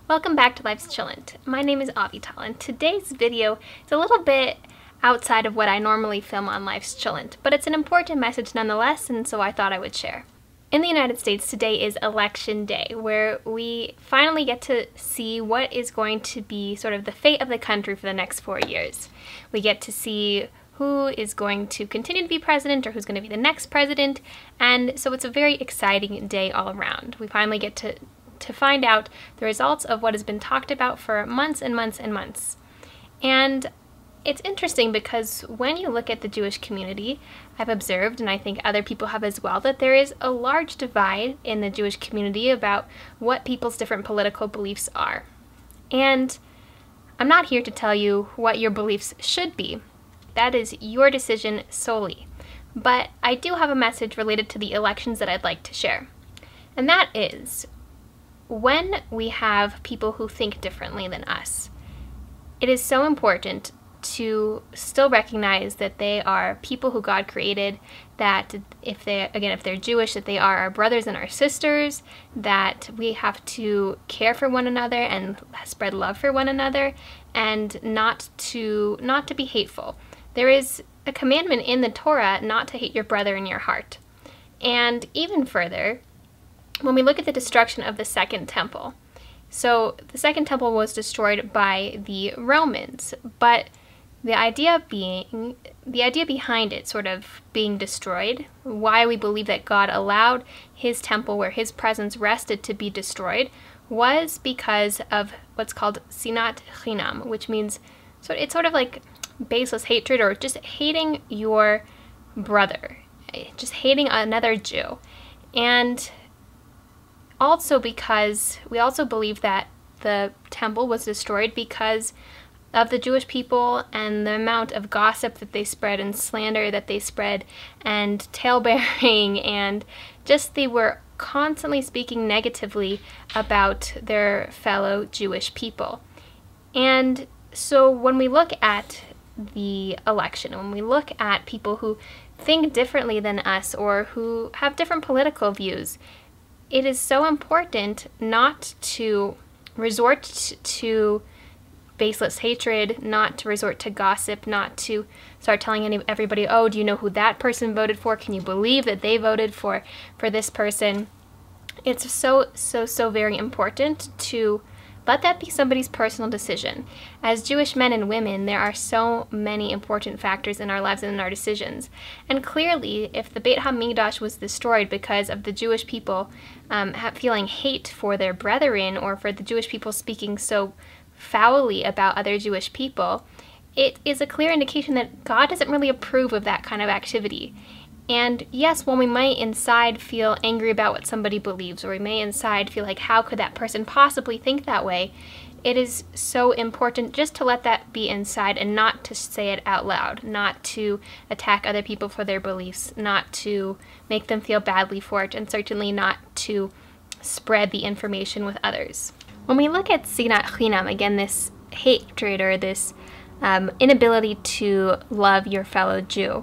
Welcome back to Life's Cholent. My name is Avital, and today's video is a little bit outside of what I normally film on Life's Cholent, but it's an important message nonetheless, and so I thought I would share. In the United States, today is Election Day, where we finally get to see what is going to be sort of the fate of the country for the next 4 years. We get to see who is going to continue to be president or who's going to be the next president, and so it's a very exciting day all around. We finally get to find out the results of what has been talked about for months and months and months. And it's interesting because when you look at the Jewish community, I've observed, and I think other people have as well, that there is a large divide in the Jewish community about what people's different political beliefs are. And I'm not here to tell you what your beliefs should be. That is your decision solely. But I do have a message related to the elections that I'd like to share. And that is, when we have people who think differently than us, it is so important to still recognize that they are people who God created, that if they're Jewish, that they are our brothers and our sisters, that we have to care for one another and spread love for one another, and not to be hateful. There is a commandment in the Torah not to hate your brother in your heart. And even further, when we look at the destruction of the Second Temple, so the Second Temple was destroyed by the Romans, but the idea behind it sort of being destroyed, why we believe that God allowed his temple where his presence rested to be destroyed, was because of what's called sinat chinam, which means it's sort of like baseless hatred, or just hating your brother, just hating another Jew. And also because we also believe that the temple was destroyed because of the Jewish people and the amount of gossip that they spread and slander that they spread and talebearing, and just they were constantly speaking negatively about their fellow Jewish people. And so when we look at the election, when we look at people who think differently than us or who have different political views, it is so important not to resort to baseless hatred, not to resort to gossip, not to start telling everybody, oh, do you know who that person voted for? Can you believe that they voted for this person? It's so very important to let that be somebody's personal decision. As Jewish men and women, there are so many important factors in our lives and in our decisions. And clearly, if the Beit HaMikdash was destroyed because of the Jewish people feeling hate for their brethren, or for the Jewish people speaking so foully about other Jewish people, it is a clear indication that God doesn't really approve of that kind of activity. And yes, while we might inside feel angry about what somebody believes, or we may inside feel like, how could that person possibly think that way, it is so important just to let that be inside and not to say it out loud, not to attack other people for their beliefs, not to make them feel badly for it, and certainly not to spread the information with others. When we look at sinat chinam, again, this hatred or this inability to love your fellow Jew,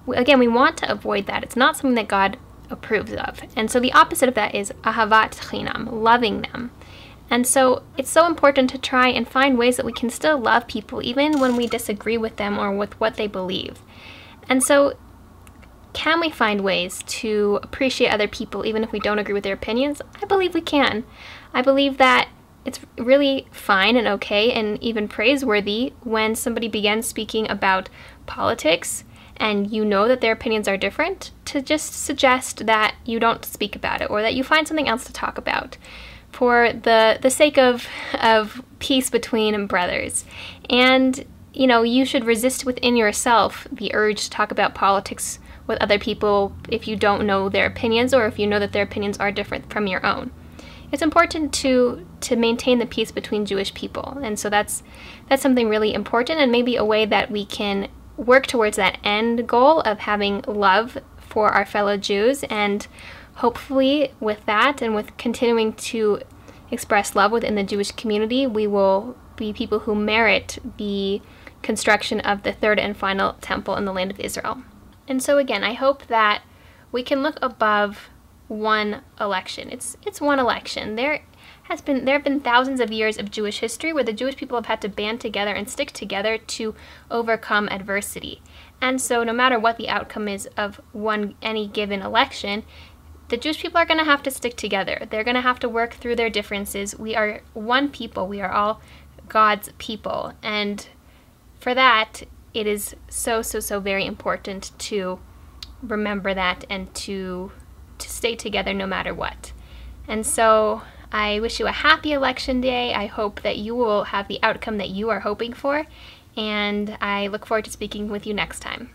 again, we want to avoid that. It's not something that God approves of. And so the opposite of that is ahavat chinam, loving them. And so it's so important to try and find ways that we can still love people even when we disagree with them or with what they believe. And so can we find ways to appreciate other people even if we don't agree with their opinions? I believe we can. I believe that it's really fine and okay and even praiseworthy when somebody begins speaking about politics and you know that their opinions are different, to just suggest that you don't speak about it, or that you find something else to talk about for the sake of peace between brothers. And you should resist within yourself the urge to talk about politics with other people if you don't know their opinions, or if you know that their opinions are different from your own. It's important to maintain the peace between Jewish people, and so that's something really important, and maybe a way that we can work towards that end goal of having love for our fellow Jews. And hopefully with that, and with continuing to express love within the Jewish community, we will be people who merit the construction of the third and final temple in the land of Israel. And so again, I hope that we can look above one election. It's one election. There there have been thousands of years of Jewish history where the Jewish people have had to band together and stick together to overcome adversity. And so no matter what the outcome is of any given election, the Jewish people are going to have to stick together. They're going to have to work through their differences. We are one people. We are all God's people. And for that, it is so very important to remember that and to stay together no matter what. And so I wish you a happy election day. I hope that you will have the outcome that you are hoping for, and I look forward to speaking with you next time.